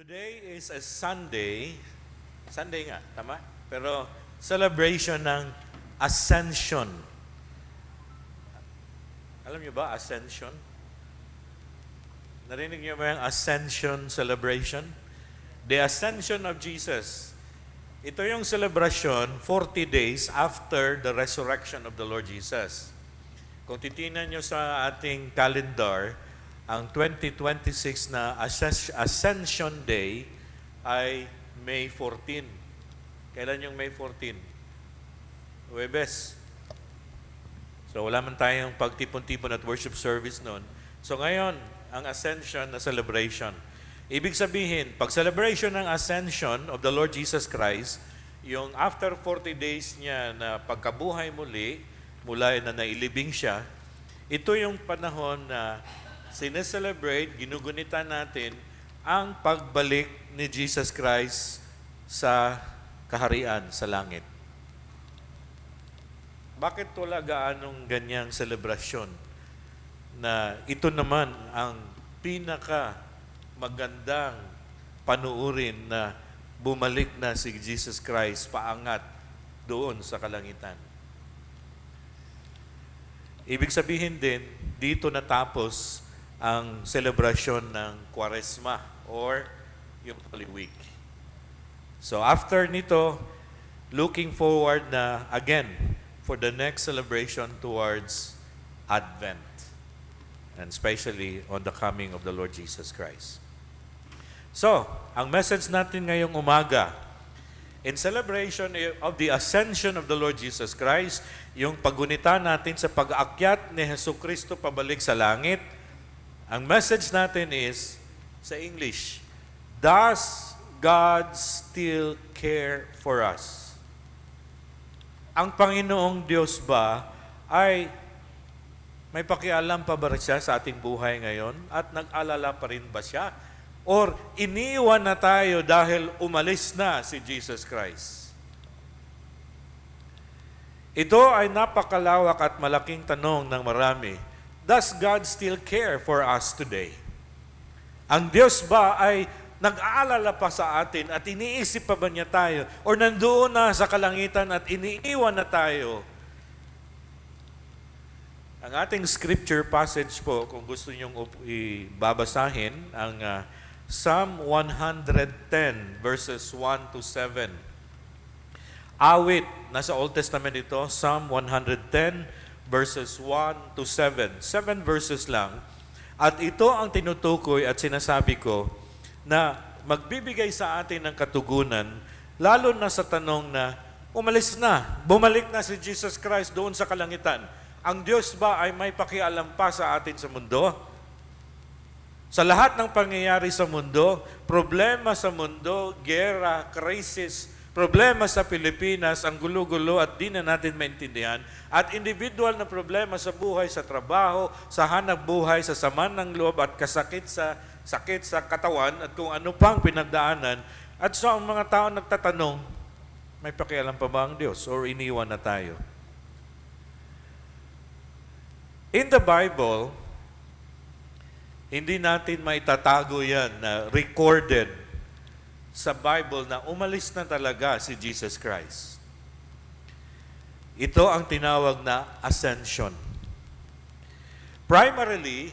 Today is a Sunday. Sunday nga, tama? Pero celebration ng Ascension. Alam niyo ba, Ascension? Narinig niyo ba yung Ascension celebration? The Ascension of Jesus. Ito yung celebration 40 days after the resurrection of the Lord Jesus. Kung titingnan niyo sa ating calendar, ang 2026 na Ascension Day ay May 14. Kailan yung May 14? Huwebes. So wala man tayong pagtipon-tipon at worship service noon. So ngayon, ang Ascension na celebration. Ibig sabihin, pag celebration ng Ascension of the Lord Jesus Christ, yung after 40 days niya na pagkabuhay muli, mula na nailibing siya, ito yung panahon na sineselebrate, ginugunitan natin ang pagbalik ni Jesus Christ sa kaharian sa langit. Bakit wala gaanong ganyang selebrasyon na ito naman ang pinaka magandang panuurin na bumalik na si Jesus Christ paangat doon sa kalangitan? Ibig sabihin din, dito natapos ang selebrasyon ng Kwaresma or yung Holy Week. So after nito, looking forward na again for the next celebration towards Advent, and especially on the coming of the Lord Jesus Christ. So, ang message natin ngayong umaga, in celebration of the ascension of the Lord Jesus Christ, yung paggunita natin sa pag-aakyat ni Jesucristo pabalik sa langit, ang message natin is, sa English, does God still care for us? Ang Panginoong Diyos ba ay may pakialam pa ba siya sa ating buhay ngayon? At nag-alala pa rin ba siya? Or iniwan na tayo dahil umalis na si Jesus Christ? Ito ay napakalawak at malaking tanong ng marami. Does God still care for us today? Ang Diyos ba ay nag-aalala pa sa atin at iniisip pa ba niya tayo? Or nandoon na sa kalangitan at iniiwan na tayo? Ang ating scripture passage po, kung gusto niyong babasahin, ang Psalm 110 verses 1 to 7. Awit, nasa Old Testament ito, Psalm 110 verses 1 to 7. 7 verses lang. At ito ang tinutukoy at sinasabi ko na magbibigay sa atin ng katugunan, lalo na sa tanong na umalis na, bumalik na si Jesus Christ doon sa kalangitan. Ang Diyos ba ay may pakialam pa sa atin sa mundo? Sa lahat ng pangyayari sa mundo, problema sa mundo, gera, crisis, problema sa Pilipinas, ang gulo-gulo at di na natin maintindihan, at individual na problema sa buhay, sa trabaho, sa hanap buhay, sa sama ng loob at sakit sa katawan at kung ano pang pinagdaanan. At so ang mga tao nagtatanong, may pakialam pa ba ang Diyos or iniwan na tayo? In the Bible, hindi natin maitatago yan na recorded sa Bible na umalis na talaga si Jesus Christ. Ito ang tinawag na ascension. Primarily,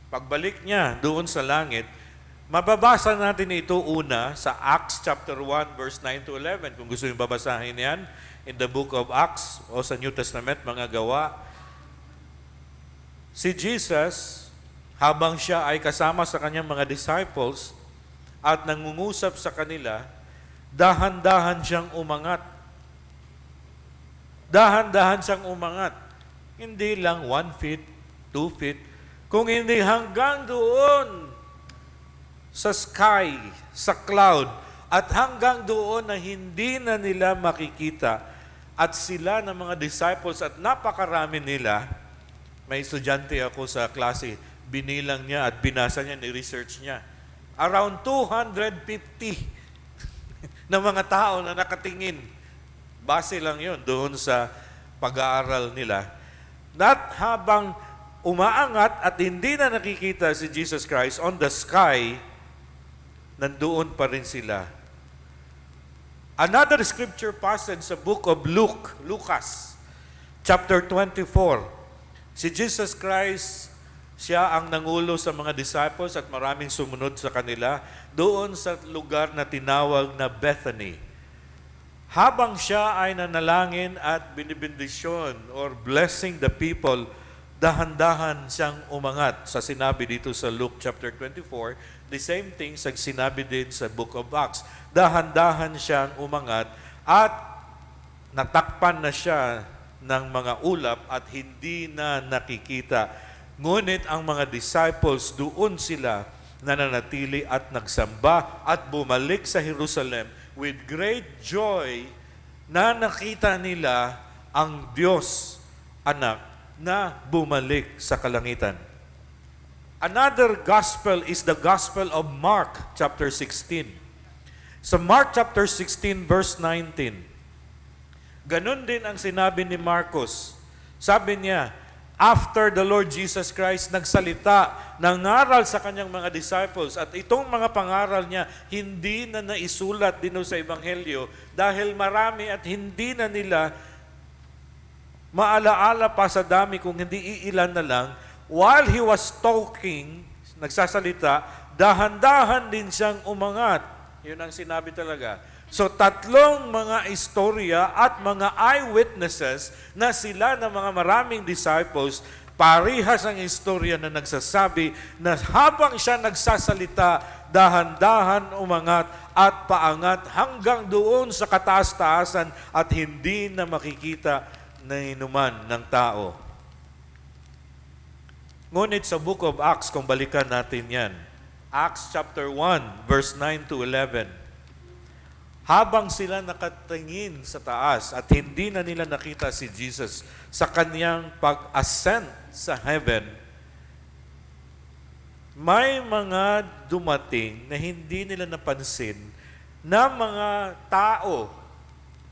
pagbalik niya doon sa langit, mababasa natin ito una sa Acts chapter 1 verse 9 to 11. Kung gusto yung babasahin yan, in the book of Acts o sa New Testament, mga gawa. Si Jesus, habang siya ay kasama sa kanyang mga disciples at nangungusap sa kanila, dahan-dahan siyang umangat. Dahan-dahan siyang umangat. Hindi lang 1 feet, 2 feet, kung hindi hanggang doon sa sky, sa cloud, at hanggang doon na hindi na nila makikita. At sila ng mga disciples at napakarami nila, may estudyante ako sa klase, binilang niya at binasa niya, ni-research niya. Around 250 na mga tao na nakatingin. Base lang yun doon sa pag-aaral nila. At habang umaangat at hindi na nakikita si Jesus Christ on the sky, nandoon pa rin sila. Another scripture passage sa book of Lucas, chapter 24. Si Jesus Christ, siya ang nangulo sa mga disciples at maraming sumunod sa kanila doon sa lugar na tinawag na Bethany. Habang siya ay nanalangin at binibendisyon or blessing the people, dahan-dahan siyang umangat. Sa sinabi dito sa Luke chapter 24, the same thing sa sinabi din sa book of Acts. Dahan-dahan siyang umangat at natakpan na siya ng mga ulap at hindi na nakikita. Ngunit ang mga disciples, doon sila nananatili at nagsamba at bumalik sa Jerusalem with great joy na nakita nila ang Diyos anak na bumalik sa kalangitan. Another gospel is the gospel of Mark chapter 16. Sa Mark chapter 16 verse 19, ganun din ang sinabi ni Marcos. Sabi niya, after the Lord Jesus Christ nagsalita, nangaral sa kanyang mga disciples, at itong mga pangaral niya, hindi na naisulat din sa Ebanghelyo dahil marami at hindi na nila maalaala pa sa dami kung hindi iilan na lang. While he was talking, nagsasalita, dahan-dahan din siyang umangat. Yun ang sinabi talaga. So, tatlong mga istorya at mga eyewitnesses na sila ng mga maraming disciples, parihas ang istorya na nagsasabi na habang siya nagsasalita, dahan-dahan umangat at paangat hanggang doon sa kataas-taasan at hindi na makikita ng inuman ng tao. Ngunit sa book of Acts, kung balikan natin yan, Acts chapter 1, verse 9 to 11, habang sila nakatingin sa taas at hindi na nila nakita si Jesus sa kanyang pag-ascend sa heaven, may mga dumating na hindi nila napansin na mga tao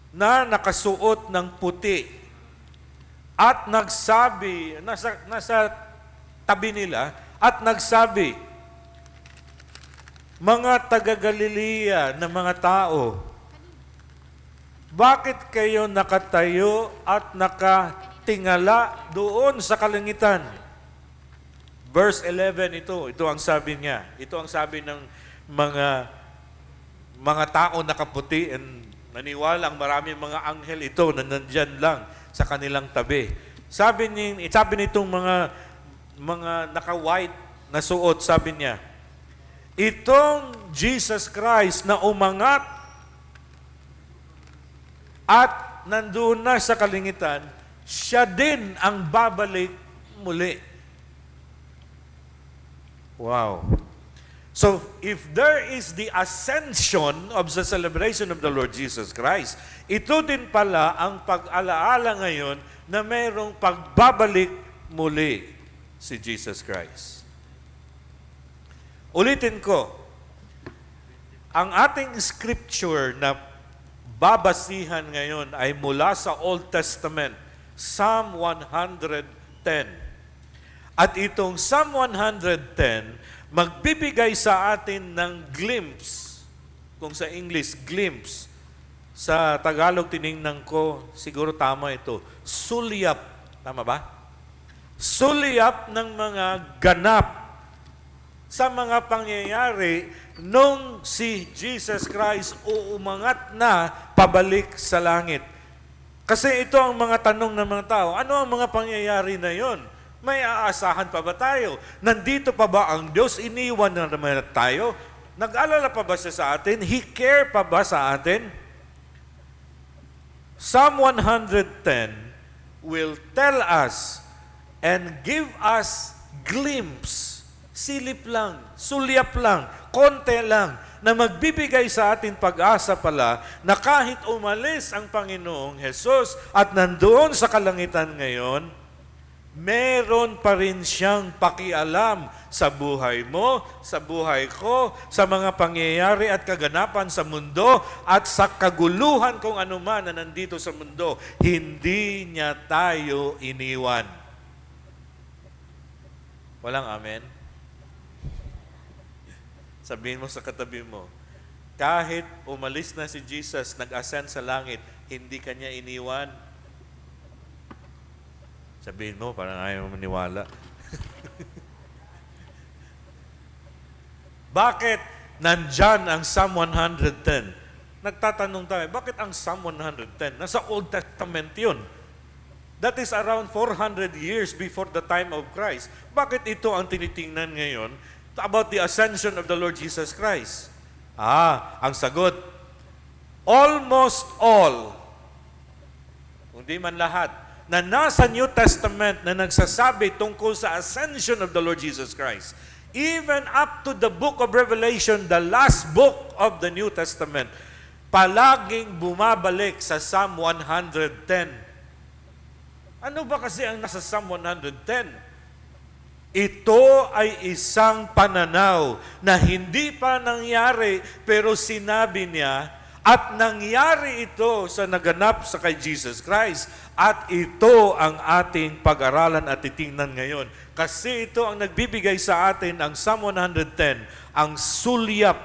na nakasuot ng puti at nagsabi, nasa tabi nila, at nagsabi, mga taga-Galilea na mga tao, bakit kayo nakatayo at nakatingala doon sa kalangitan? Verse 11 ito ang sabi niya. Ito ang sabi ng mga tao nakaputi, and naniwala ang maraming mga anghel ito na nandyan lang sa kanilang tabi. Sabi nitong mga naka-white na suot, sabi niya, itong Jesus Christ na umangat at nandoon na sa kalangitan, siya din ang babalik muli. Wow. So, if there is the ascension of the celebration of the Lord Jesus Christ, ito din pala ang pag-alaala ngayon na mayroong pagbabalik muli si Jesus Christ. Ulitin ko, ang ating scripture na babasihan ngayon ay mula sa Old Testament, Psalm 110. At itong Psalm 110, magbibigay sa atin ng glimpse, kung sa English, glimpse. Sa Tagalog, tiningnan ko, siguro tama ito, sulyap. Tama ba? Sulyap ng mga ganap sa mga pangyayari nung si Jesus Christ uumangat na pabalik sa langit. Kasi ito ang mga tanong ng mga tao. Ano ang mga pangyayari na yon? May aasahan pa ba tayo? Nandito pa ba ang Diyos? Iniwan na naman tayo? Nag-alala pa ba siya sa atin? He care pa ba sa atin? Psalm 110 will tell us and give us glimpse, silip lang, sulyap lang, konti lang, na magbibigay sa atin pag-asa pala na kahit umalis ang Panginoong Hesus at nandoon sa kalangitan ngayon, meron pa rin siyang pakialam sa buhay mo, sa buhay ko, sa mga pangyayari at kaganapan sa mundo at sa kaguluhan kung anuman na nandito sa mundo. Hindi niya tayo iniwan. Walang amen? Sabihin mo sa katabi mo, kahit umalis na si Jesus, nag-ascend sa langit, hindi kanya iniwan. Sabihin mo, parang ayaw mo maniwala. Bakit nandyan ang Psalm 110? Nagtatanong tayo, bakit ang Psalm 110? Nasa Old Testament yun. That is around 400 years before the time of Christ. Bakit ito ang tinitingnan ngayon about the ascension of the Lord Jesus Christ? Ang sagot, almost all, hindi man lahat, na nasa New Testament na nagsasabi tungkol sa ascension of the Lord Jesus Christ. Even up to the book of Revelation, the last book of the New Testament, palaging bumabalik sa Psalm 110. Ano ba kasi ang nasa Psalm 110? Ito ay isang pananaw na hindi pa nangyari pero sinabi niya at nangyari ito sa naganap sa kay Jesus Christ. At ito ang ating pag-aralan at titingnan ngayon. Kasi ito ang nagbibigay sa atin ang Psalm 110, ang sulyap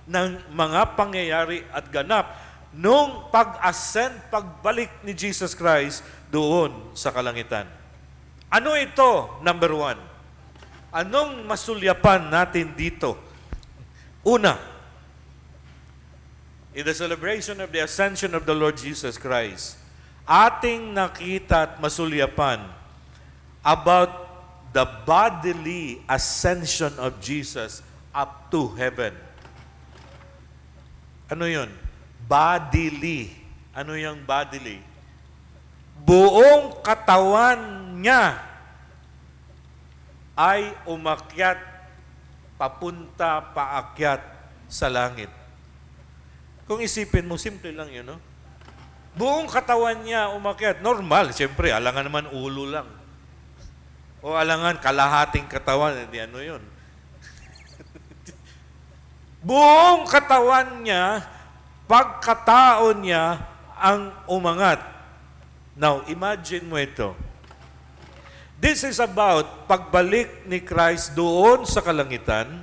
ng mga pangyayari at ganap nung pag-ascend, pagbalik ni Jesus Christ doon sa kalangitan. Ano ito? Number 1. Anong masulyapan natin dito? Una, in the celebration of the ascension of the Lord Jesus Christ, ating nakita at masulyapan about the bodily ascension of Jesus up to heaven. Ano yun? Bodily. Ano yung bodily? Buong katawan niya ay umakyat, papunta, paakyat sa langit. Kung isipin mo, simple lang yun, no? Buong katawan niya umakyat. Normal, siyempre, alangan naman ulo lang. O alangan kalahating katawan, hindi ano yun. Buong katawan niya, pagkatao niya, ang umangat. Now, imagine mo ito. This is about pagbalik ni Christ doon sa kalangitan.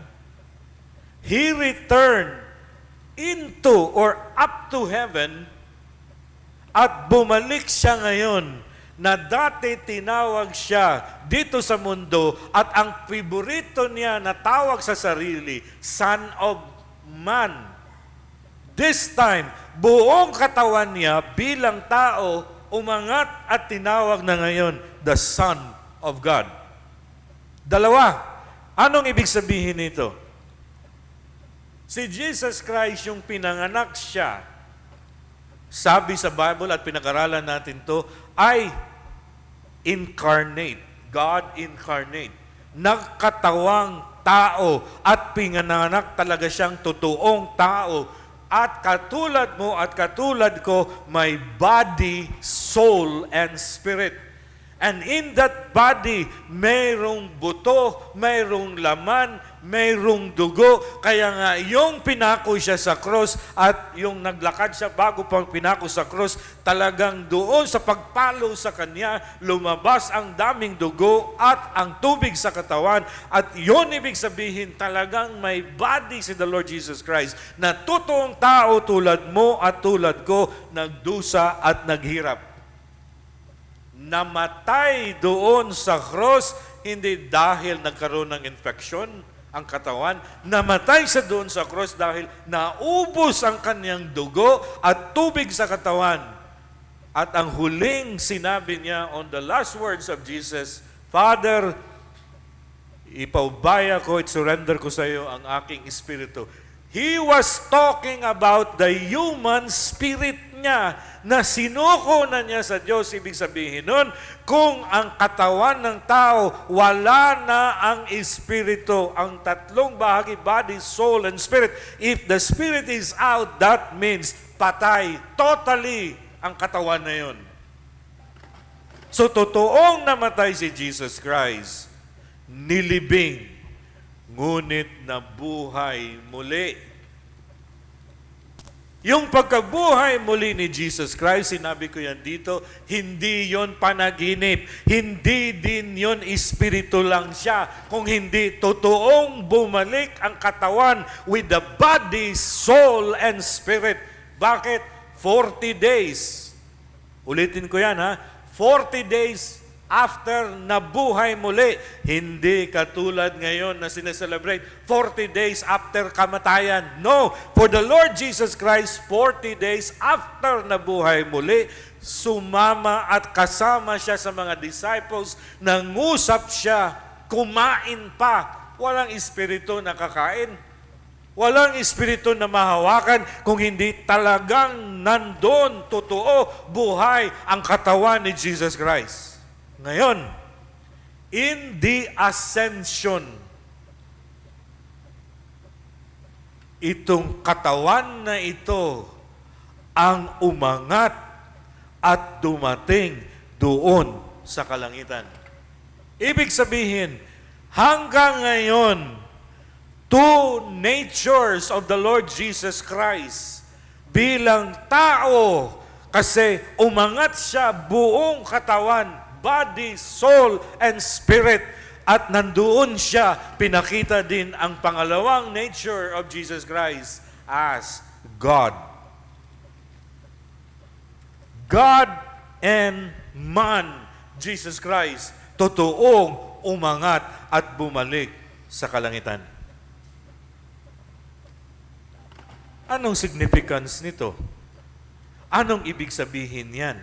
He returned into or up to heaven at bumalik siya ngayon na dati tinawag siya dito sa mundo at ang favorito niya na tawag sa sarili, Son of Man. This time, buong katawan niya bilang tao, umangat at tinawag na ngayon, the Son of God. Dalawa, anong ibig sabihin nito? Si Jesus Christ, yung pinanganak siya, sabi sa Bible at pinag-aralan natin to, ay incarnate. God incarnate. Nagkatawang tao at pinanganak talaga siyang totoong tao. At katulad mo at katulad ko, may body, soul, and spirit. And in that body, mayroong buto, mayroong laman, mayroong dugo. Kaya nga, yung pinako siya sa cross at yung naglakad siya bago pang pinako sa cross, talagang doon sa pagpalo sa kanya, lumabas ang daming dugo at ang tubig sa katawan. At yun ibig sabihin, talagang may body si the Lord Jesus Christ na totoong tao tulad mo at tulad ko, nagdusa at naghirap. Namatay doon sa cross, hindi dahil nagkaroon ng infection ang katawan, namatay sa doon sa cross dahil naubos ang kanyang dugo at tubig sa katawan. At ang huling sinabi niya on the last words of Jesus, Father, ipaubaya ko at surrender ko sa iyo ang aking espiritu. He was talking about the human spirit niya na sinuko na niya sa Diyos. Ibig sabihin nun, kung ang katawan ng tao, wala na ang espiritu, ang tatlong bahagi, body, soul, and spirit. If the spirit is out, that means patay totally ang katawan na yun. So, totoong namatay si Jesus Christ, nilibing, ngunit nabuhay muli. Yung pagkabuhay muli ni Jesus Christ, sinabi ko yan dito, hindi yon panaginip. Hindi din yon espiritu lang siya. Kung hindi, totoong bumalik ang katawan with the body, soul, and spirit. Bakit? 40 days. Ulitin ko yan, ha? 40 days after nabuhay muli. Hindi katulad ngayon na sineselebrate 40 days after kamatayan. No, for the Lord Jesus Christ, 40 days after nabuhay muli, sumama at kasama siya sa mga disciples, nangusap siya, kumain pa. Walang espiritu na kakain. Walang espiritu na mahawakan kung hindi talagang nandun, totoo, buhay ang katawan ni Jesus Christ. Ngayon, in the ascension, itong katawan na ito ang umangat at dumating doon sa kalangitan. Ibig sabihin, hanggang ngayon, two natures of the Lord Jesus Christ bilang tao, kasi umangat siya buong katawan, body, soul, and spirit. At nandoon siya, pinakita din ang pangalawang nature of Jesus Christ as God. God and man, Jesus Christ, totoong umangat at bumalik sa kalangitan. Anong significance nito? Anong ibig sabihin yan?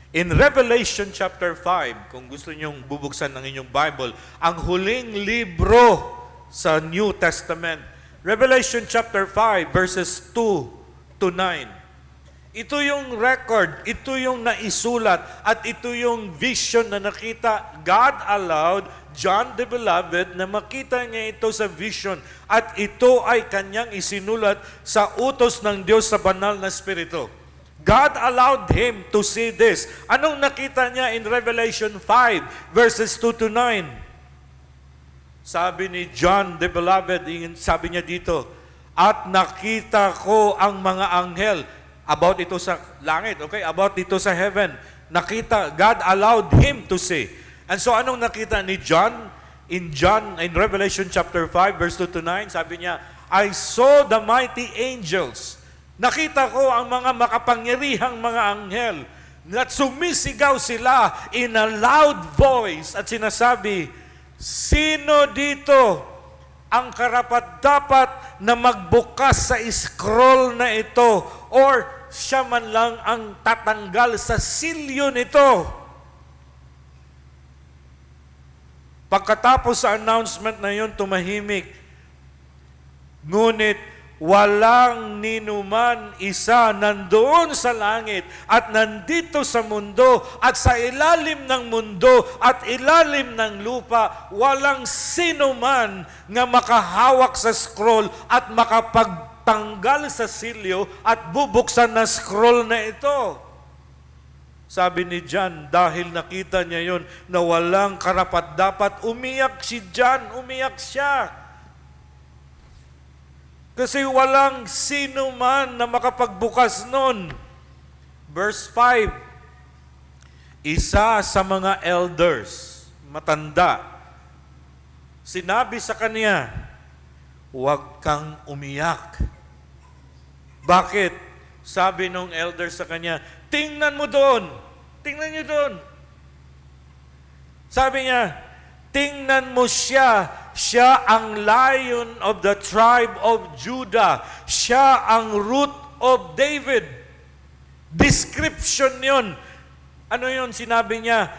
In Revelation chapter 5, kung gusto nyong bubuksan ng inyong Bible, ang huling libro sa New Testament, Revelation chapter 5, verses 2 to 9. Ito yung record, ito yung naisulat, at ito yung vision na nakita. God allowed John the Beloved na makita niya ito sa vision, at ito ay kanyang isinulat sa utos ng Diyos sa banal na Espiritu. God allowed him to see this. Anong nakita niya in Revelation 5, verses 2 to 9? Sabi ni John the Beloved, sabi niya dito, at nakita ko ang mga anghel, about ito sa langit, okay? About ito sa heaven. Nakita, God allowed him to see. And so anong nakita ni John? In Revelation chapter 5, verse 2 to 9, sabi niya, I saw the mighty angels. Nakita ko ang mga makapangyarihang mga anghel at sumisigaw sila in a loud voice at sinasabi, sino dito ang karapat-dapat na magbukas sa scroll na ito, or siya man lang ang tatanggal sa silyo nito? Pagkatapos sa announcement na yun, tumahimik. Ngunit walang ninuman isa nandoon sa langit at nandito sa mundo at sa ilalim ng mundo at ilalim ng lupa, walang sino man nga makahawak sa scroll at makapagtanggal sa silyo at bubuksan na scroll na ito. Sabi ni John, dahil nakita niya yon na walang karapat-dapat, umiyak si John, umiyak siya. Kasi walang sino man na makapagbukas nun. Verse 5, isa sa mga elders, matanda, sinabi sa kanya, huwag kang umiyak. Bakit? Sabi nung elder sa kanya, tingnan mo doon. Tingnan niyo doon. Sabi niya, tingnan mo siya. Siya ang Lion of the tribe of Judah. Siya ang root of David. Description yon. Ano yon sinabi niya?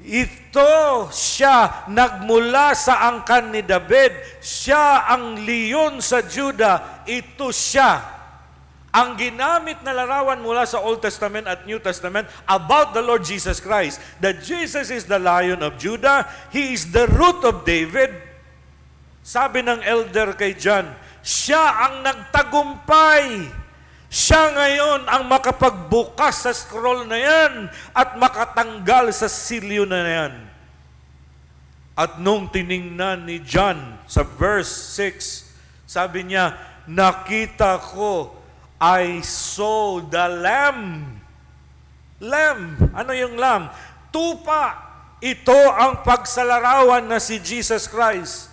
Ito siya nagmula sa angkan ni David. Siya ang leon sa Judah. Ito siya. Ang ginamit na larawan mula sa Old Testament at New Testament about the Lord Jesus Christ. That Jesus is the Lion of Judah. He is the root of David. Sabi ng elder kay John, siya ang nagtagumpay. Siya ngayon ang makapagbukas sa scroll na yan at makatanggal sa silyo na yan. At nung tiningnan ni John sa verse 6, sabi niya, nakita ko I saw the Lamb. Lamb. Ano yung lamb? Tupa. Ito ang pagsalarawan na si Jesus Christ.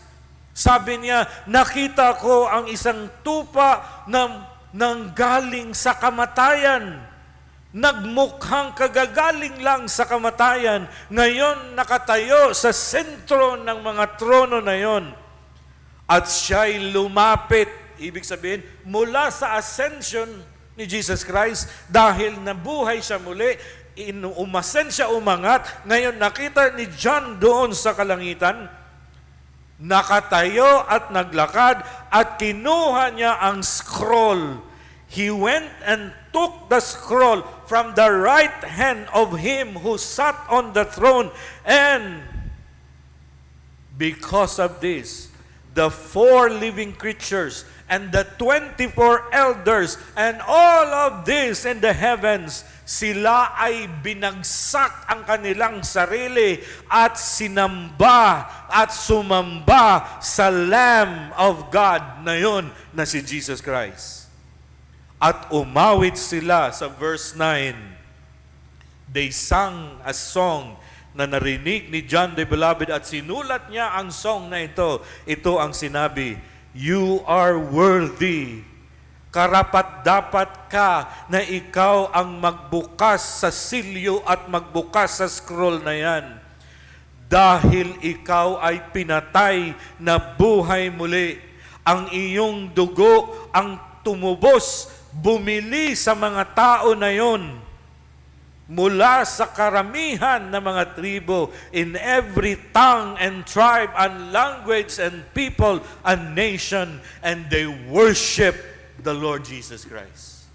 Sabi niya, nakita ko ang isang tupa na nanggaling sa kamatayan. Nagmukhang kagagaling lang sa kamatayan. Ngayon nakatayo sa sentro ng mga trono na yon. At siya'y lumapit. Ibig sabihin, mula sa ascension ni Jesus Christ, dahil nabuhay siya muli, umasen siya, umangat. Ngayon nakita ni John doon sa kalangitan, nakatayo at naglakad at kinuha niya ang scroll. He went and took the scroll from the right hand of him who sat on the throne. And because of this, the 4 living creatures and the 24 elders and all of this in the heavens, sila ay binagsak ang kanilang sarili at sinamba at sumamba sa Lamb of God na yun na si Jesus Christ. At umawit sila sa verse 9. They sang a song na narinig ni John the Beloved at sinulat niya ang song na ito. Ito ang sinabi, "You are worthy. Karapat-dapat ka na ikaw ang magbukas sa silyo at magbukas sa scroll na yan. Dahil ikaw ay pinatay na buhay muli. Ang iyong dugo ang tumubos, bumili sa mga tao na yon mula sa karamihan ng mga tribo, in every tongue and tribe and language and people and nation, and they worship the Lord Jesus Christ."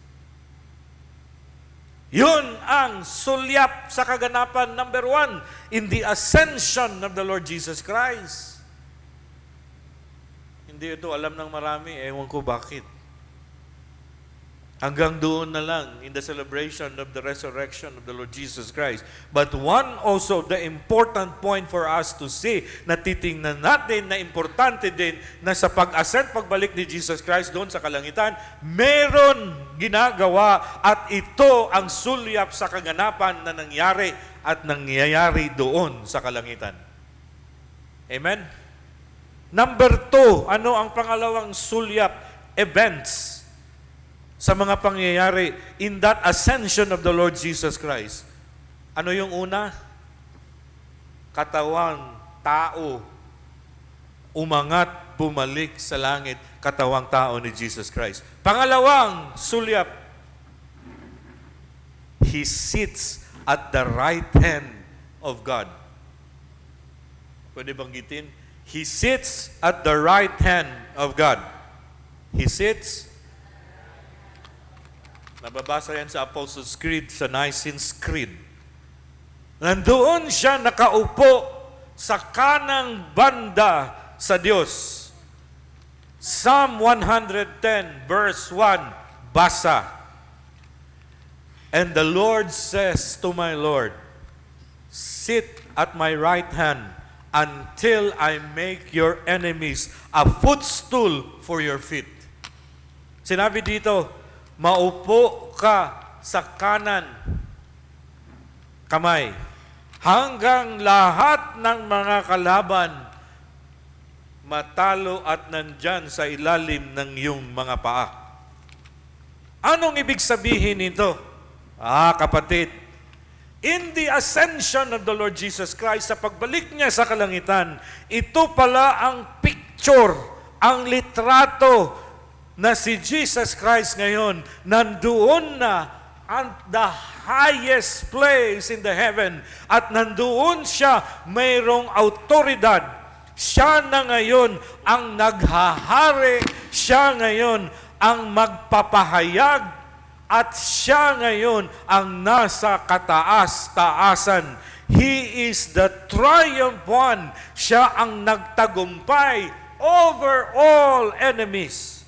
Yun ang sulyap sa kaganapan number 1 in the ascension of the Lord Jesus Christ. Hindi ito alam ng marami, ewan ko bakit. Hanggang doon na lang in the celebration of the resurrection of the Lord Jesus Christ. But one also, the important point for us to see, na titingnan natin na importante din na sa pag-ascend, pagbalik ni Jesus Christ doon sa kalangitan, meron ginagawa at ito ang sulyap sa kaganapan na nangyari at nangyayari doon sa kalangitan. Amen? Number 2, ano ang pangalawang sulyap? Events sa mga pangyayari in that ascension of the Lord Jesus Christ. Ano yung una? Katawang tao, umangat, bumalik sa langit, katawang tao ni Jesus Christ. Pangalawang sulyap, He sits at the right hand of God. Pwede banggitin? He sits at the right hand of God. He sits. Nababasa yan sa Apostles' Creed, sa Nicene Creed. Nandoon siya nakaupo sa kanang banda sa Diyos. Psalm 110 verse 1, basa. "And the Lord says to my Lord, sit at my right hand until I make your enemies a footstool for your feet." Sinabi dito, maupo ka sa kanan kamay hanggang lahat ng mga kalaban matalo at nandyan sa ilalim ng iyong mga paa. Anong ibig sabihin nito? Kapatid, in the ascension of the Lord Jesus Christ, sa pagbalik niya sa kalangitan, ito pala ang picture, ang litrato na si Jesus Christ ngayon, nandoon na at the highest place in the heaven, at nandoon siya, mayroong autoridad. Siya na ngayon ang naghahari, siya ngayon ang magpapahayag, at siya ngayon ang nasa kataas-taasan. He is the triumph one. Siya ang nagtagumpay over all enemies.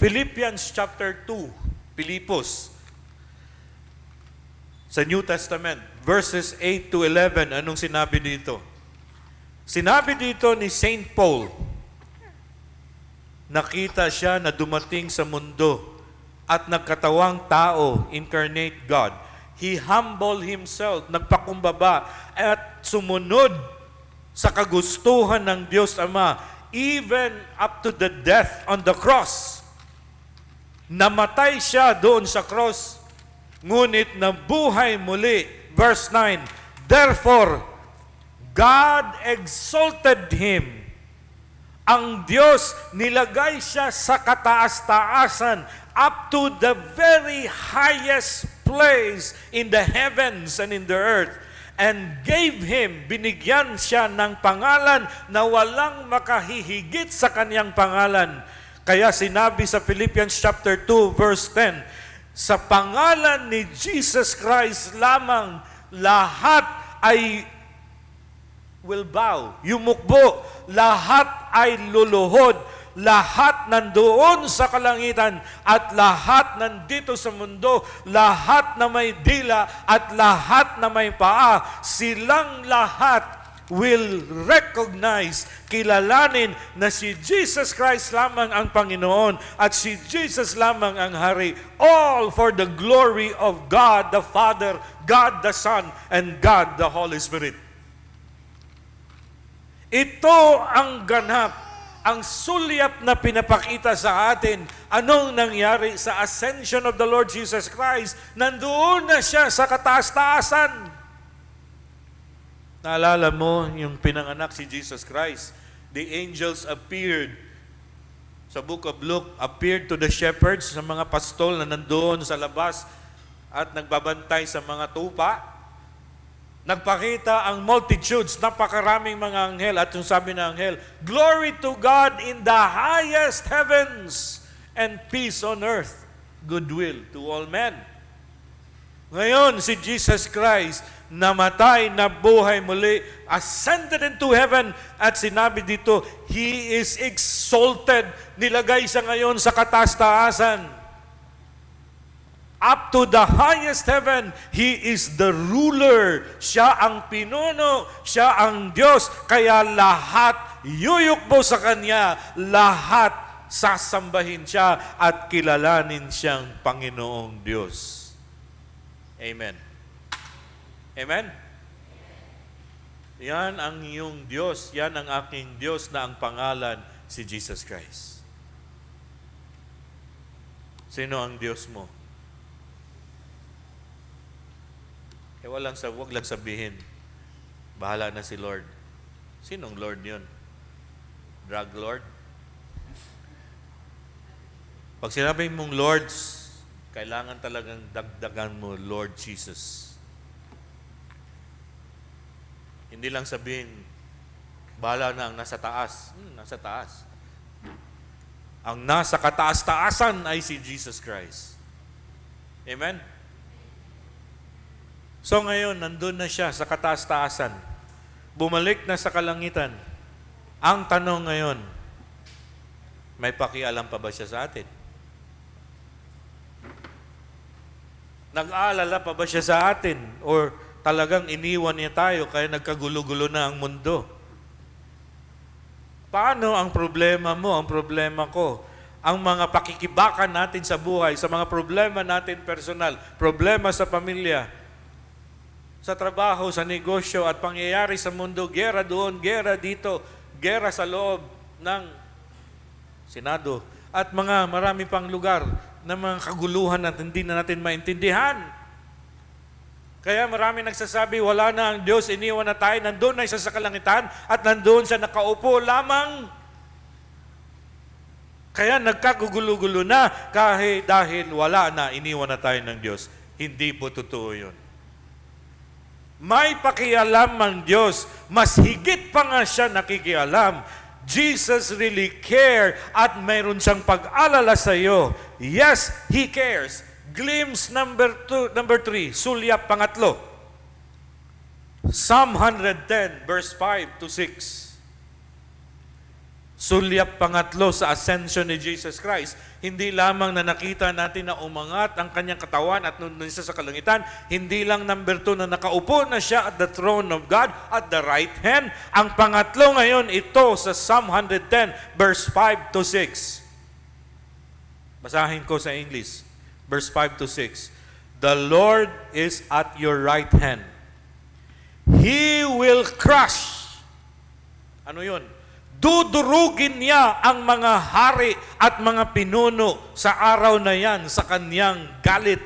Philippians chapter 2, Pilipos, sa New Testament, verses 8 to 11, anong sinabi dito? Sinabi dito ni Saint Paul, nakita siya na dumating sa mundo at nagkatawang tao, incarnate God. He humbled himself, nagpakumbaba at sumunod sa kagustuhan ng Diyos Ama, even up to the death on the cross. Namatay siya doon sa cross, ngunit nabuhay muli. Verse 9, therefore, God exalted Him. Ang Diyos nilagay siya sa kataas-taasan, up to the very highest place in the heavens and in the earth, and gave Him, binigyan siya ng pangalan na walang makahihigit sa kanyang pangalan. Kaya sinabi sa Philippians chapter 2 verse 10, sa pangalan ni Jesus Christ lamang lahat ay will bow, yumukbo, lahat ay luluhod, lahat nandoon sa kalangitan at lahat nandito sa mundo, lahat na may dila at lahat na may paa, silang lahat will recognize, kilalanin na si Jesus Christ lamang ang Panginoon at si Jesus lamang ang Hari. All for the glory of God the Father, God the Son, and God the Holy Spirit. Ito ang ganap, ang sulyap na pinapakita sa atin. Anong nangyari sa ascension of the Lord Jesus Christ? Nandoon na siya sa kataas-taasan. Naalala mo yung pinanganak si Jesus Christ? The angels appeared sa book of Luke, appeared to the shepherds, sa mga pastol na nandoon sa labas at nagbabantay sa mga tupa. Nagpakita ang multitudes, napakaraming mga anghel, at yung sabi ng anghel, glory to God in the highest heavens and peace on earth, goodwill to all men. Ngayon, si Jesus Christ, namatay, nabuhay muli, ascended into heaven, at sinabi dito, He is exalted. Nilagay siya ngayon sa kataas-taasan. Up to the highest heaven, He is the ruler. Siya ang pinuno, siya ang Diyos. Kaya lahat yuyukbo sa Kanya, lahat sasambahin siya at kilalanin siyang Panginoong Diyos. Amen. Amen? Yan ang iyong Diyos, yan ang aking Diyos na ang pangalan si Jesus Christ. Sino ang Diyos mo? Wag lang sabihin, bahala na si Lord. Sinong Lord yun? Drug Lord? Pag sinabi mong Lords, kailangan talagang dagdagan mo, Lord Jesus. Hindi lang sabihin, bahala na ang nasa taas. Nasa taas. Ang nasa kataas-taasan ay si Jesus Christ. Amen? So ngayon, nandun na siya sa kataas-taasan. Bumalik na sa kalangitan. Ang tanong ngayon, may pakialam pa ba siya sa atin? Nag-aalala pa ba siya sa atin? Or talagang iniwan niya tayo kaya nagkagulo-gulo na ang mundo? Paano ang problema mo, ang problema ko? Ang mga pakikibakan natin sa buhay, sa mga problema natin personal, problema sa pamilya, sa trabaho, sa negosyo, at pangyayari sa mundo, gera doon, gera dito, gera sa loob ng Senado, at mga marami pang lugar na mga kaguluhan at hindi na natin maintindihan. Kaya marami nagsasabi, wala na ang Diyos, iniwan na tayo, nandun na siya sa kalangitan, at nandun siya nakaupo lamang. Kaya nagkagugulo-gulo na kahit dahil wala na, iniwan na tayo ng Diyos. Hindi po totoo yun. May pakialam ang Diyos. Mas higit pa nga siya nakikialam. Jesus really cared at mayroon siyang pag-alala sa iyo. Yes, He cares. Glimpse number 3, sulyap pangatlo. Psalm 110, verse 5 to 6. Sulyap pangatlo sa ascension ni Jesus Christ, hindi lamang na nakita natin na umangat ang kanyang katawan at nandun siya sa kalangitan, hindi lang number 2 na nakaupo na siya at the throne of God at the right hand. Ang pangatlo ngayon, ito sa Psalm 110, verse 5 to 6. Basahin ko sa English, verse 5 to 6. The Lord is at your right hand. He will crush. Ano yun? Dudurugin niya ang mga hari at mga pinuno sa araw na yan sa kanyang galit.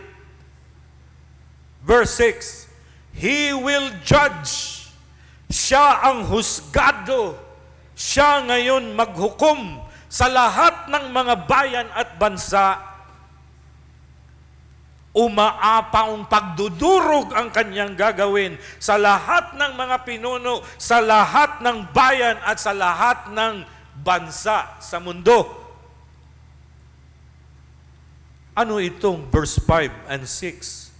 Verse 6, He will judge. Siya ang husgado. Siya ngayon maghukom sa lahat ng mga bayan at bansa. Umaapaong pagdudurog ang kanyang gagawin sa lahat ng mga pinuno, sa lahat ng bayan at sa lahat ng bansa sa mundo. Ano itong verse 5 and 6?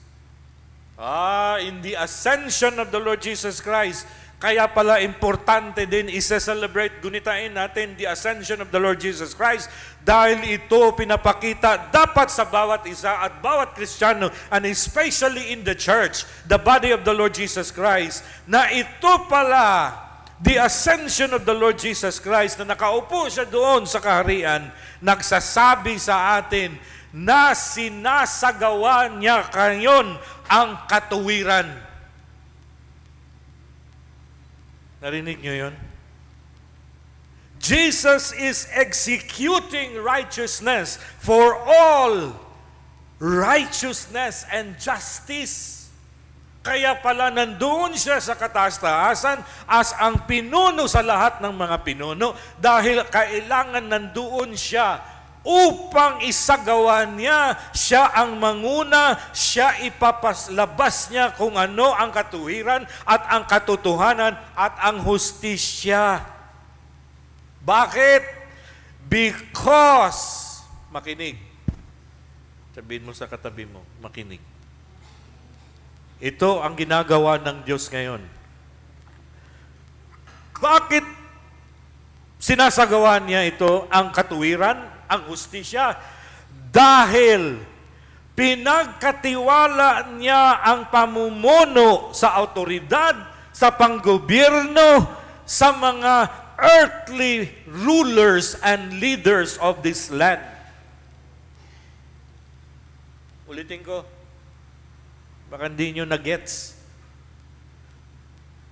In the ascension of the Lord Jesus Christ, kaya pala importante din isa-celebrate, gunitain natin the ascension of the Lord Jesus Christ dahil ito pinapakita dapat sa bawat isa at bawat Kristiyano and especially in the church, the body of the Lord Jesus Christ, na ito pala the ascension of the Lord Jesus Christ na nakaupo siya doon sa kaharian, nagsasabi sa atin na sinasagawa niya ngayon ang katuwiran. Narinig niyo yun? Jesus is executing righteousness for all righteousness and justice. Kaya pala nandoon siya sa kataas-taasan as ang pinuno sa lahat ng mga pinuno dahil kailangan nandoon siya upang isagawa niya, siya ang manguna, siya ipapaslabas niya kung ano ang katuwiran at ang katotohanan at ang hustisya. Bakit? Because, makinig. Sabihin mo sa katabi mo, makinig. Ito ang ginagawa ng Diyos ngayon. Bakit sinasagawa niya ito, ang katuwiran, ang hustisya? Dahil pinagkatiwala niya ang pamumuno sa autoridad, sa panggobyerno, sa mga earthly rulers and leaders of this land. Ulitin ko, baka hindi nyo na-gets.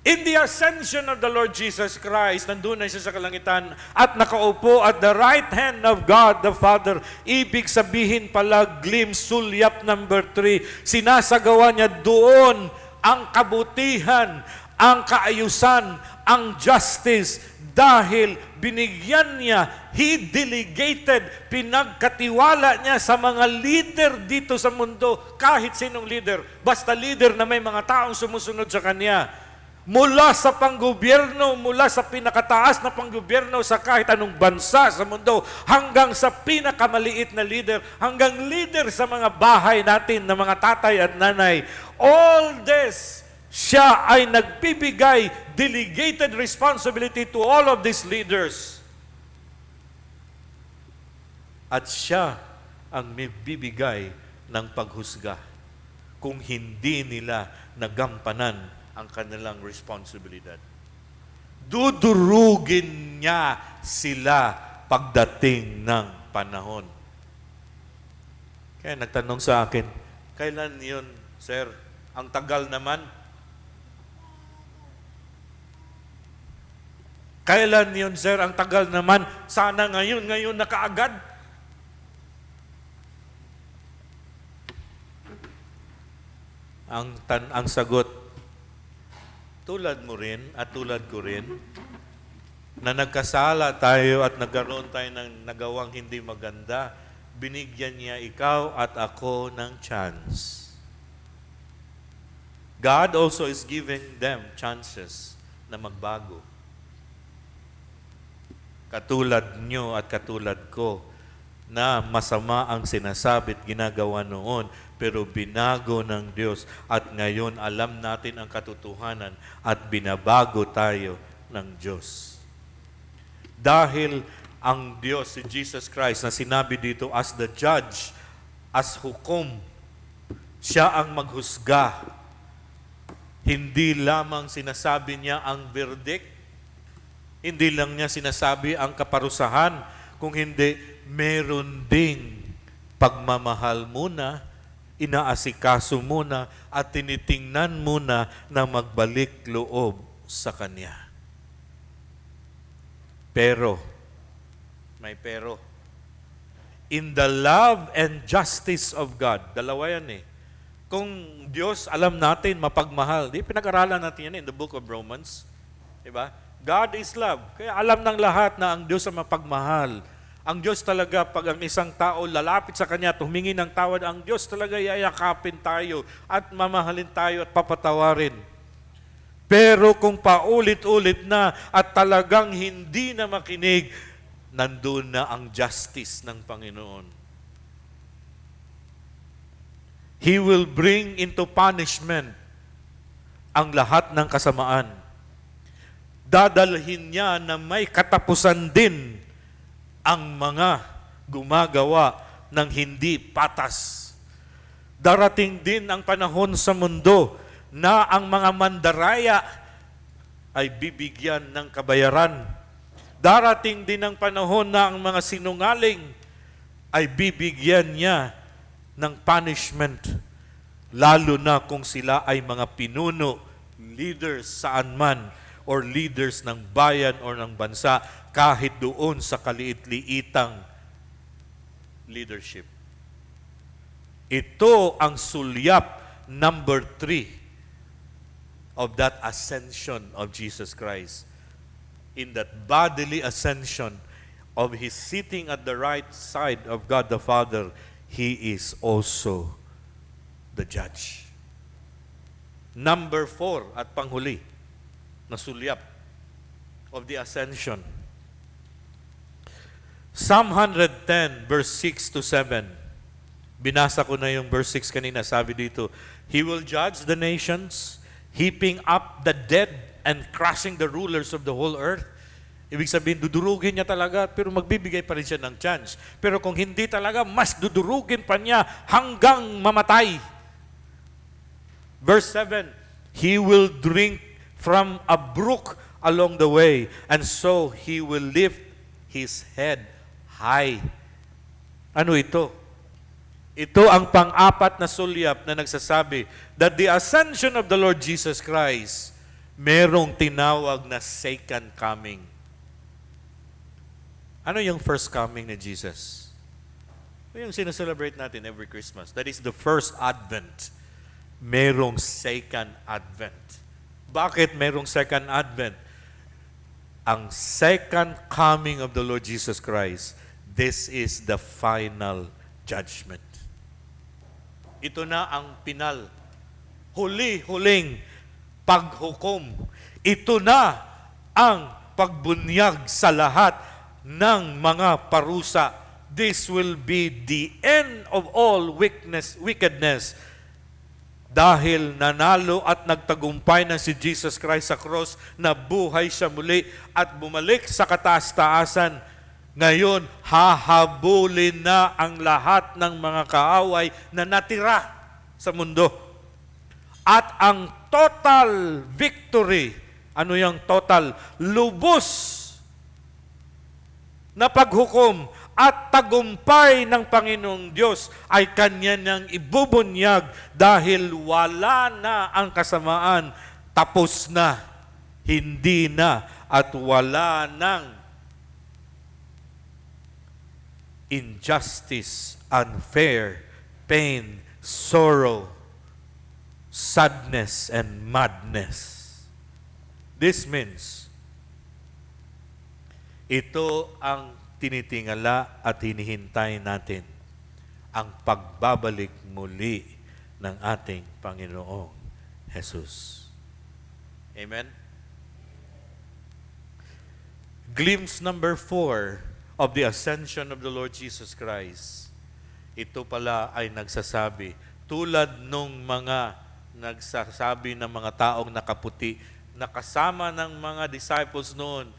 In the ascension of the Lord Jesus Christ, nandun na siya sa kalangitan at nakaupo at the right hand of God the Father. Ibig sabihin pala, glimpse, sulyap number 3, sinasagawa niya doon ang kabutihan, ang kaayusan, ang justice, dahil binigyan niya, He delegated, pinagkatiwala niya sa mga leader dito sa mundo, kahit sinong leader, basta leader na may mga taong sumusunod sa Kanya. Mula sa panggobyerno, mula sa pinakataas na panggobyerno sa kahit anong bansa sa mundo, hanggang sa pinakamaliit na leader, hanggang leader sa mga bahay natin na mga tatay at nanay. All this, siya ay nagbibigay delegated responsibility to all of these leaders. At siya ang may bibigay ng paghusga kung hindi nila nagampanan ang kanilang responsibilidad. Dudurugin niya sila pagdating ng panahon. Kaya nagtanong sa akin, kailan yun, sir? Ang tagal naman. Kailan yun, sir? Ang tagal naman. Sana ngayon na kaagad. Ang sagot, tulad mo rin at tulad ko rin, na nagkasala tayo at nagkaroon tayo ng nagawang hindi maganda, binigyan niya ikaw at ako ng chance. God also is giving them chances na magbago. Katulad nyo at katulad ko, na masama ang sinasabi at ginagawa noon, pero binago ng Diyos at ngayon alam natin ang katotohanan at binabago tayo ng Diyos. Dahil ang Diyos, si Jesus Christ, na sinabi dito as the judge, as hukom, siya ang maghusga. Hindi lamang sinasabi niya ang verdict, hindi lang niya sinasabi ang kaparusahan, kung hindi, meron ding pagmamahal muna, inaasikaso muna, at tinitingnan muna na magbalik loob sa Kanya. Pero, may pero, in the love and justice of God, dalawa yan eh. Kung Diyos, alam natin, mapagmahal, di pinag-aralan natin yan in the book of Romans, diba? God is love. Kaya alam ng lahat na ang Diyos ay mapagmahal. Ang Diyos talaga, pag ang isang tao lalapit sa Kanya at humingi ng tawad, ang Diyos talaga yayakapin tayo at mamahalin tayo at papatawarin. Pero kung paulit-ulit na at talagang hindi na makinig, nandun na ang justice ng Panginoon. He will bring into punishment ang lahat ng kasamaan. Dadalhin niya na may katapusan din ang mga gumagawa ng hindi patas. Darating din ang panahon sa mundo na ang mga mandaraya ay bibigyan ng kabayaran. Darating din ang panahon na ang mga sinungaling ay bibigyan niya ng punishment, lalo na kung sila ay mga pinuno, leaders saan man, or leaders ng bayan or ng bansa, kahit doon sa kaliit-liitang leadership. Ito ang sulyap number 3 of that ascension of Jesus Christ. In that bodily ascension of His sitting at the right side of God the Father, He is also the judge. Number 4 at panghuli na sulyap of the ascension. Psalm 110 verse 6 to 7. Binasa ko na yung verse 6 kanina. Sabi dito, He will judge the nations, heaping up the dead and crushing the rulers of the whole earth. Ibig sabihin, dudurugin niya talaga, pero magbibigay pa rin siya ng chance. Pero kung hindi talaga, mas dudurugin pa niya hanggang mamatay. Verse 7, He will drink from a brook along the way, and so He will lift His head high. Ano ito? Ito ang pang-apat na sulyap na nagsasabi that the ascension of the Lord Jesus Christ, merong tinawag na second coming. Ano yung first coming ni Jesus? Yung sineselebrate natin every Christmas. That is the first Advent. Merong second Advent. Bakit merong second Advent? Ang second coming of the Lord Jesus Christ, this is the final judgment. Ito na ang pinal. Huli-huling paghukom. Ito na ang pagbunyag sa lahat ng mga parusa. This will be the end of all wickedness. Dahil nanalo at nagtagumpay na si Jesus Christ sa cross, na buhay siya muli at bumalik sa kataas-taasan. Ngayon, hahabulin na ang lahat ng mga kaaway na natira sa mundo. At ang total victory, ano yung total? Lubos na paghukom at tagumpay ng Panginoong Diyos ay Kanya nang ibubunyag dahil wala na ang kasamaan, tapos na, hindi na, at wala nang injustice, unfair, pain, sorrow, sadness, and madness. This means, ito ang tinitingala at hinihintay natin, ang pagbabalik muli ng ating Panginoong Jesus. Amen? Glimpse number 4 of the ascension of the Lord Jesus Christ. Ito pala ay nagsasabi, tulad nung mga nagsasabi ng mga taong nakaputi, nakasama ng mga disciples noon,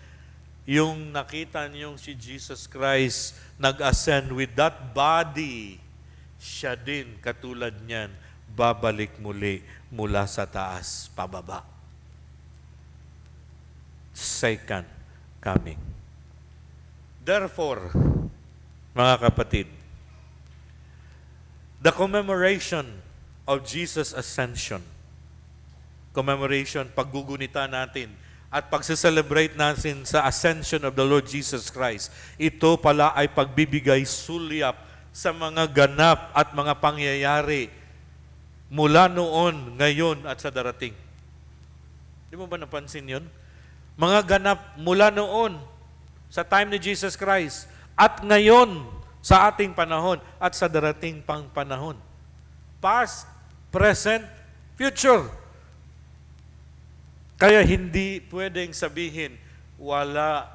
yung nakita niyong si Jesus Christ nag-ascend with that body, siya din, katulad niyan, babalik muli mula sa taas, pababa. Second coming. Therefore, mga kapatid, the commemoration of Jesus' ascension, commemoration, paggugunita natin, at pagse-celebrate natin sa ascension of the Lord Jesus Christ, ito pala ay pagbibigay sulyap sa mga ganap at mga pangyayari mula noon, ngayon, at sa darating. Di mo ba napansin yun? Mga ganap mula noon, sa time ni Jesus Christ, at ngayon, sa ating panahon, at sa darating pang panahon. Past, present, future. Kaya hindi pwedeng sabihin, walang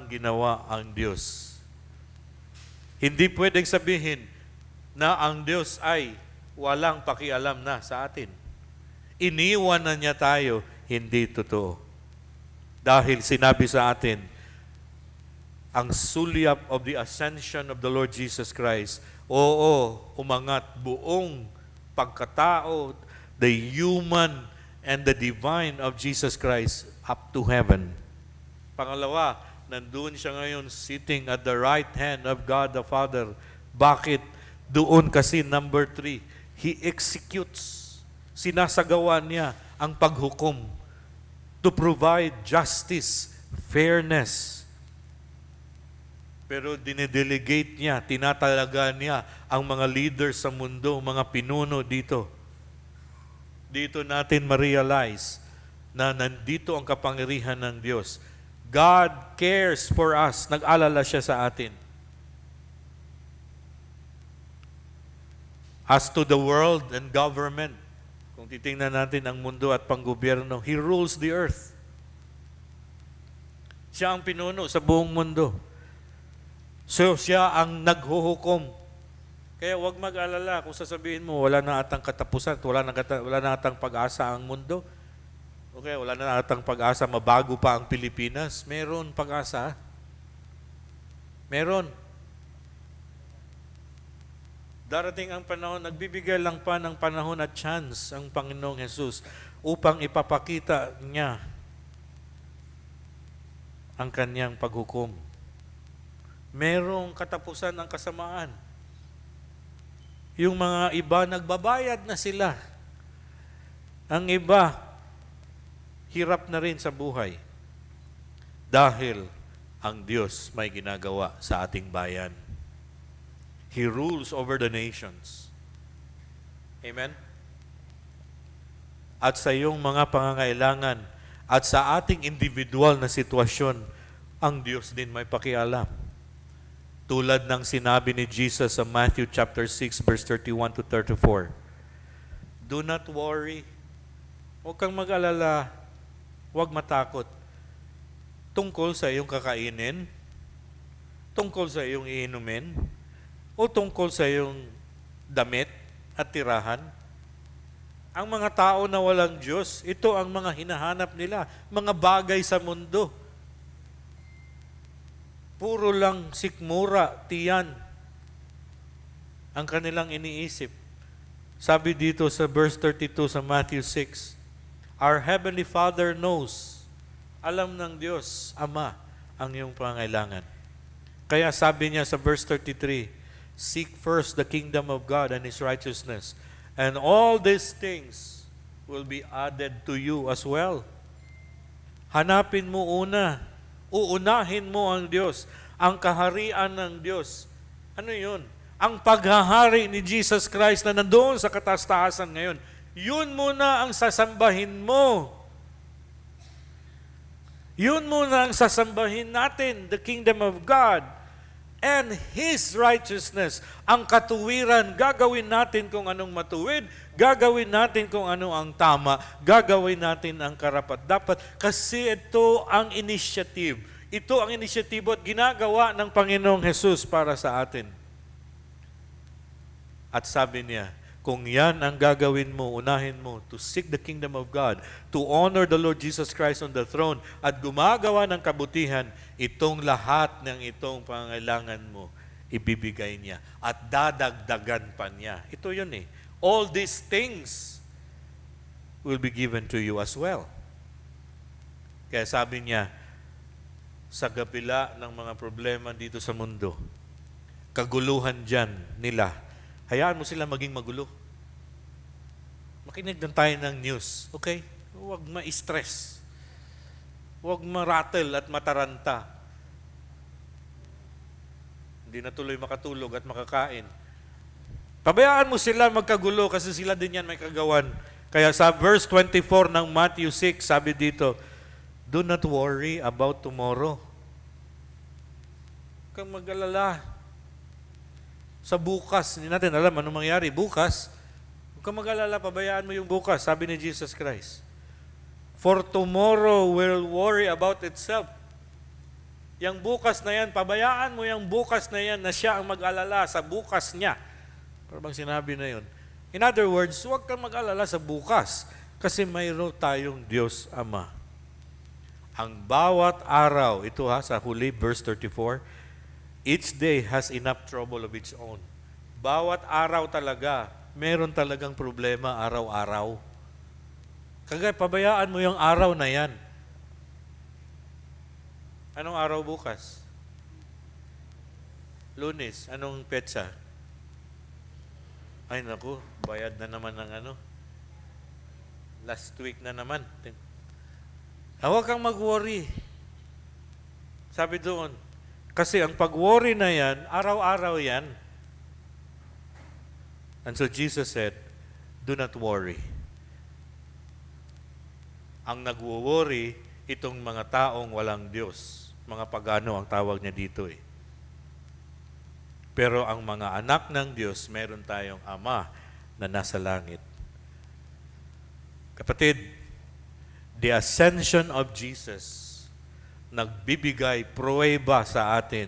ginawa ang Diyos. Hindi pwedeng sabihin na ang Diyos ay walang pakialam na sa atin. Iniwan na niya tayo, hindi totoo. Dahil sinabi sa atin, ang sulyap of the ascension of the Lord Jesus Christ, umangat buong pagkatao, the human and the divine of Jesus Christ up to heaven. Pangalawa, nandun siya ngayon sitting at the right hand of God the Father. Bakit? Doon kasi number 3, He executes. Sinasagawa niya ang paghukom to provide justice, fairness. Pero dinidelegate niya, tinatalaga niya ang mga leaders sa mundo, mga pinuno dito. Dito natin ma-realize na nandito ang kapangyarihan ng Diyos. God cares for us. Nag-alala siya sa atin. As to the world and government, kung titingnan natin ang mundo at panggobyerno, He rules the earth. Siya ang pinuno sa buong mundo. So, siya ang naghuhukom. Kaya huwag mag-alala kung sasabihin mo, wala na atang katapusan, wala na atang pag-asa ang mundo. Okay, wala na atang pag-asa, mabago pa ang Pilipinas. Meron pag-asa. Meron. Darating ang panahon, nagbibigay lang pa ng panahon at chance ang Panginoong Jesus upang ipapakita niya ang kanyang paghukom. Merong katapusan ng kasamaan. Yung mga iba, nagbabayad na sila. Ang iba, hirap na rin sa buhay. Dahil ang Diyos may ginagawa sa ating bayan. He rules over the nations. Amen? At sa iyong mga pangangailangan at sa ating individual na sitwasyon, ang Diyos din may pakialam. Tulad ng sinabi ni Jesus sa Matthew chapter 6 verse 31 to 34. Do not worry. Huwag kang mag-alala. Huwag matakot. Tungkol sa iyong kakainin, tungkol sa iyong iinumin, o tungkol sa iyong damit at tirahan. Ang mga tao na walang Diyos, ito ang mga hinahanap nila, mga bagay sa mundo. Puro lang sikmura, tiyan ang kanilang iniisip. Sabi dito sa verse 32 sa Matthew 6, Our Heavenly Father knows, alam ng Diyos, Ama, ang iyong pangailangan. Kaya sabi niya sa verse 33, Seek first the kingdom of God and His righteousness, and all these things will be added to you as well. Hanapin mo una, uunahin mo ang Diyos, ang kaharian ng Diyos. Ano yun? Ang paghahari ni Jesus Christ na nandoon sa kataas-taasan ngayon. Yun muna ang sasambahin mo. Yun muna ang sasambahin natin, the kingdom of God and His righteousness. Ang katuwiran, gagawin natin kung anong matuwid, gagawin natin kung ano ang tama, gagawin natin ang karapat-dapat, kasi ito ang initiative. Ito ang inisyatibo at ginagawa ng Panginoong Jesus para sa atin. At sabi niya, Kung yan ang gagawin mo, unahin mo, to seek the kingdom of God, to honor the Lord Jesus Christ on the throne, at gumagawa ng kabutihan, itong lahat ng itong pangailangan mo, ibibigay niya. At dadagdagan pa niya. Ito yun eh. All these things will be given to you as well. Kaya sabi niya, sa gabila ng mga problema dito sa mundo, kaguluhan dyan nila, hayaan mo sila maging magulo. Makinig lang tayo ng news, okay? Huwag ma-stress. Huwag ma-rattle at mataranta. Hindi na tuloy makatulog at makakain. Pabayaan mo sila magkagulo kasi sila din yan may kagawan. Kaya sa verse 24 ng Matthew 6, sabi dito, do not worry about tomorrow. Huwag kang mag-alala. Sa bukas, hindi natin alam anong mangyari. Bukas, huwag kang mag-alala, pabayaan mo yung bukas, sabi ni Jesus Christ. For tomorrow will worry about itself. Yang bukas na yan, pabayaan mo yung bukas na yan na siya ang mag-alala sa bukas niya. Parang sinabi na yun. In other words, huwag kang mag-alala sa bukas kasi mayroon tayong Diyos Ama. Ang bawat araw, ito sa huli, verse 34, each day has enough trouble of its own. Bawat araw talaga, meron talagang problema araw-araw. Kagaya, pabayaan mo yung araw na yan. Anong araw bukas? Lunes. Anong petsa? Ay naku, bayad na naman ng last week na naman. Huwag kang mag-worry. Sabi doon, kasi ang pag-worry na yan, araw-araw yan. And so Jesus said, do not worry. Ang nagwo-worry, itong mga taong walang Diyos. Mga pagano ang tawag niya dito eh. Pero ang mga anak ng Diyos, meron tayong Ama na nasa langit. Kapatid, the ascension of Jesus nagbibigay pruweba sa atin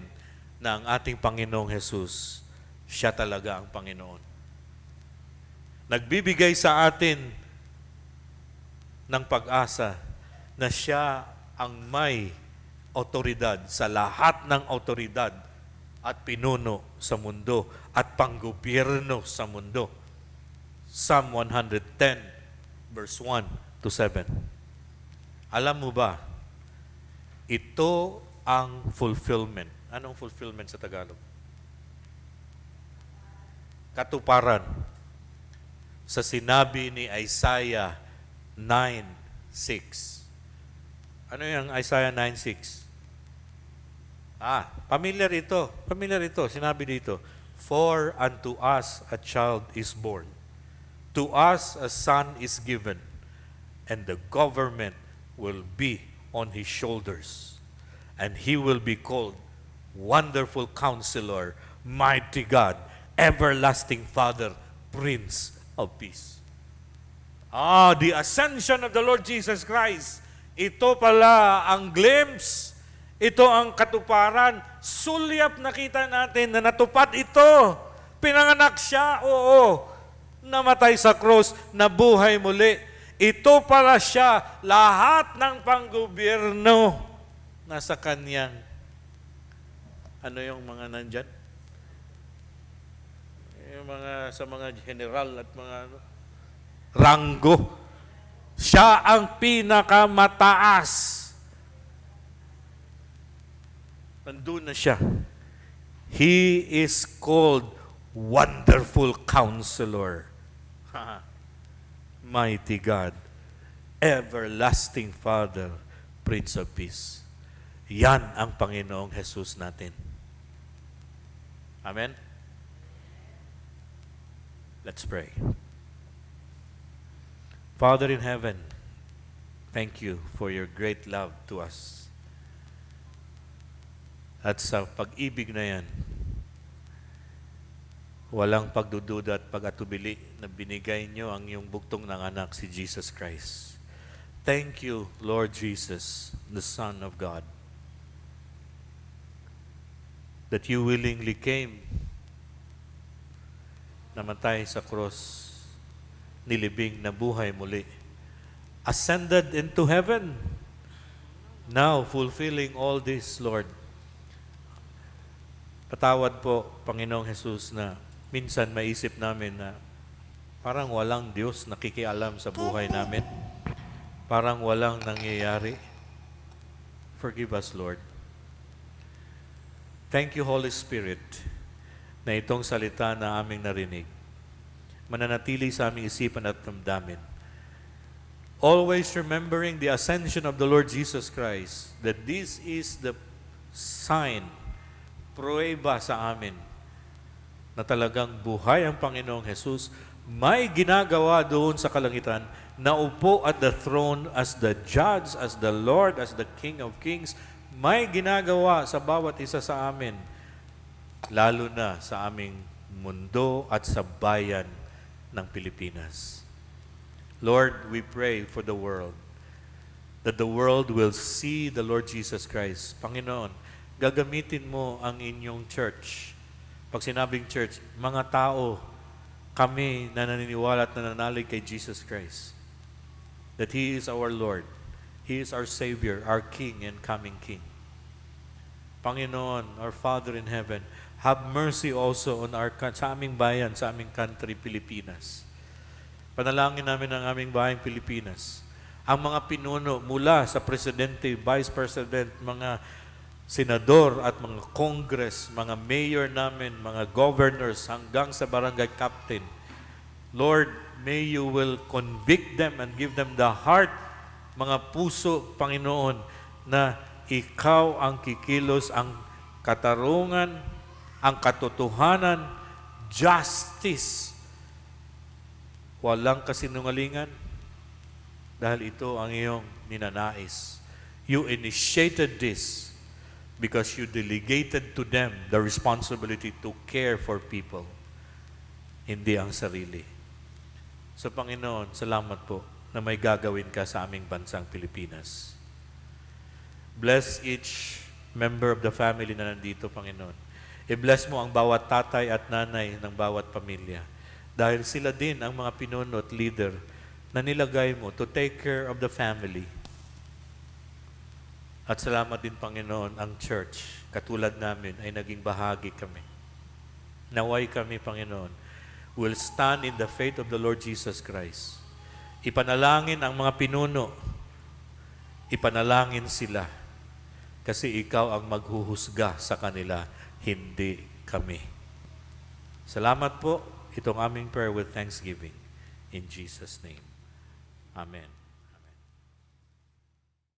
na ang ating Panginoong Jesus, siya talaga ang Panginoon. Nagbibigay sa atin ng pag-asa na siya ang may otoridad sa lahat ng otoridad at pinuno sa mundo at panggobyerno sa mundo. Psalm 110 verse 1 to 7. Alam mo ba, ito ang fulfillment. Anong fulfillment sa Tagalog? Katuparan sa sinabi ni Isaiah 9:6. Ano yung Isaiah 9:6? Familiar ito. Familiar ito. Sinabi dito, for unto us a child is born. To us a son is given. And the government will be on his shoulders. And he will be called Wonderful Counselor, Mighty God, Everlasting Father, Prince of Peace. The ascension of the Lord Jesus Christ. Ito pala ang glimpse. Ito ang katuparan. Sulyap nakita natin na natupad ito. Pinanganak siya, oo. Namatay sa cross, nabuhay muli. Ito pala siya, lahat ng panggobyerno nasa kanyang. Ano yung mga nandyan? Yung sa mga general at mga ranggo. Siya ang pinakamataas. Nandun na siya. He is called Wonderful Counselor. Mighty God, Everlasting Father, Prince of Peace. Yan ang Panginoong Jesus natin. Amen? Let's pray. Father in heaven, thank you for your great love to us. At sa pag-ibig na yan, walang pagdududa at pag-atubili na binigay nyo ang iyong buktong ng anak, si Jesus Christ. Thank you, Lord Jesus, the Son of God, that you willingly came namatay sa cross, nilibing, nabuhay muli, ascended into heaven, now fulfilling all this, Lord. Patawad po, Panginoong Jesus, na minsan maisip namin na parang walang Diyos nakikialam sa buhay namin. Parang walang nangyayari. Forgive us, Lord. Thank you, Holy Spirit, na itong salita na aming narinig mananatili sa aming isipan at damdamin. Always remembering the ascension of the Lord Jesus Christ, that this is the sign, pruweba sa amin, na talagang buhay ang Panginoong Jesus, may ginagawa doon sa kalangitan, naupo at the throne as the judge, as the Lord, as the King of Kings, may ginagawa sa bawat isa sa amin, lalo na sa aming mundo at sa bayan ng Pilipinas. Lord, we pray for the world, that the world will see the Lord Jesus Christ. Panginoon, gagamitin mo ang inyong church. Pag sinabing church, mga tao, kami na naniniwala at nananalig kay Jesus Christ, that He is our Lord, He is our Savior, our King and coming King. Panginoon, our Father in heaven, have mercy also on sa aming bayan, sa aming country, Pilipinas. Panalangin namin ang aming bayang Pilipinas. Ang mga pinuno mula sa Presidente, Vice President, mga senador at mga Congress, mga mayor namin, mga governors, hanggang sa barangay captain. Lord, may you will convict them and give them the heart, mga puso, Panginoon, na ikaw ang kikilos, ang katarungan, ang katotohanan, justice, walang kasinungalingan, dahil ito ang iyong ninanais. You initiated this because you delegated to them the responsibility to care for people, hindi ang sarili. So Panginoon, salamat po na may gagawin ka sa aming bansang Pilipinas. Bless each member of the family na nandito, Panginoon. I-bless mo ang bawat tatay at nanay ng bawat pamilya. Dahil sila din ang mga pinuno at leader na nilagay mo to take care of the family. At salamat din, Panginoon, ang church, katulad namin, ay naging bahagi kami. Naway kami, Panginoon, will stand in the faith of the Lord Jesus Christ. Ipanalangin ang mga pinuno. Ipanalangin sila. Kasi ikaw ang maghuhusga sa kanila, hindi kami. Salamat po. Itong aming prayer with thanksgiving. In Jesus' name. Amen.